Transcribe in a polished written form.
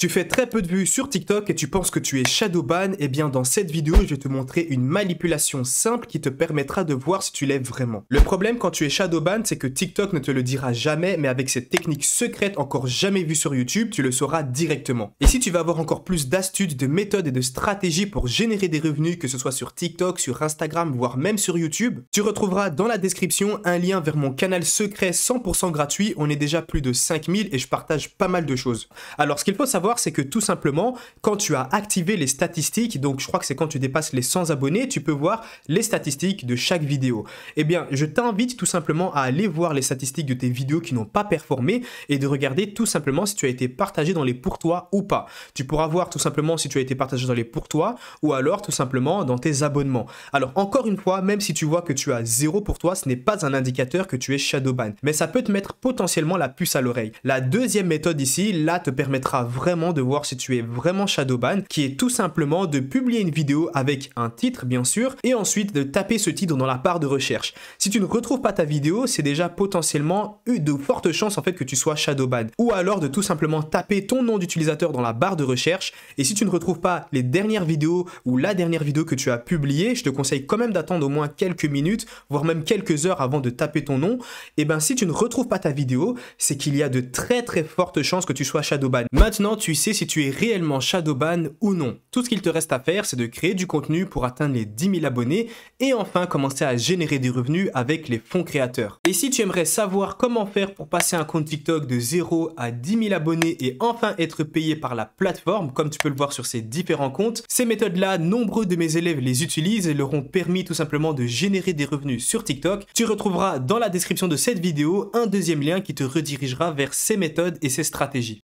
Tu fais très peu de vues sur TikTok et tu penses que tu es shadowban, eh bien dans cette vidéo, je vais te montrer une manipulation simple qui te permettra de voir si tu l'es vraiment. Le problème quand tu es shadowban, c'est que TikTok ne te le dira jamais, mais avec cette technique secrète encore jamais vue sur YouTube, tu le sauras directement. Et si tu veux avoir encore plus d'astuces, de méthodes et de stratégies pour générer des revenus, que ce soit sur TikTok, sur Instagram, voire même sur YouTube, tu retrouveras dans la description un lien vers mon canal secret 100% gratuit. On est déjà plus de 5000 et je partage pas mal de choses. Alors ce qu'il faut savoir, c'est que tout simplement, quand tu as activé les statistiques, donc je crois que c'est quand tu dépasses les 100 abonnés, tu peux voir les statistiques de chaque vidéo. Eh bien, je t'invite tout simplement à aller voir les statistiques de tes vidéos qui n'ont pas performé et de regarder tout simplement si tu as été partagé dans les pour toi ou pas. Tu pourras voir tout simplement si tu as été partagé dans les pour toi ou alors tout simplement dans tes abonnements. Alors encore une fois, même si tu vois que tu as 0 pour toi, ce n'est pas un indicateur que tu es shadowban, mais ça peut te mettre potentiellement la puce à l'oreille. La deuxième méthode ici, là, te permettra vraiment de voir si tu es vraiment shadowban, qui est tout simplement de publier une vidéo avec un titre bien sûr, et ensuite de taper ce titre dans la barre de recherche. Si tu ne retrouves pas ta vidéo, c'est déjà potentiellement de fortes chances en fait que tu sois shadowban. Ou alors de tout simplement taper ton nom d'utilisateur dans la barre de recherche, et si tu ne retrouves pas les dernières vidéos ou la dernière vidéo que tu as publiée, je te conseille quand même d'attendre au moins quelques minutes, voire même quelques heures avant de taper ton nom. Et ben si tu ne retrouves pas ta vidéo, c'est qu'il y a de très fortes chances que tu sois shadowban. Maintenant, tu sais si tu es réellement shadowban ou non. Tout ce qu'il te reste à faire, c'est de créer du contenu pour atteindre les 10 000 abonnés et enfin commencer à générer des revenus avec les fonds créateurs. Et si tu aimerais savoir comment faire pour passer un compte TikTok de 0 à 10 000 abonnés et enfin être payé par la plateforme, comme tu peux le voir sur ces différents comptes, ces méthodes-là, nombreux de mes élèves les utilisent et leur ont permis tout simplement de générer des revenus sur TikTok. Tu retrouveras dans la description de cette vidéo un deuxième lien qui te redirigera vers ces méthodes et ces stratégies.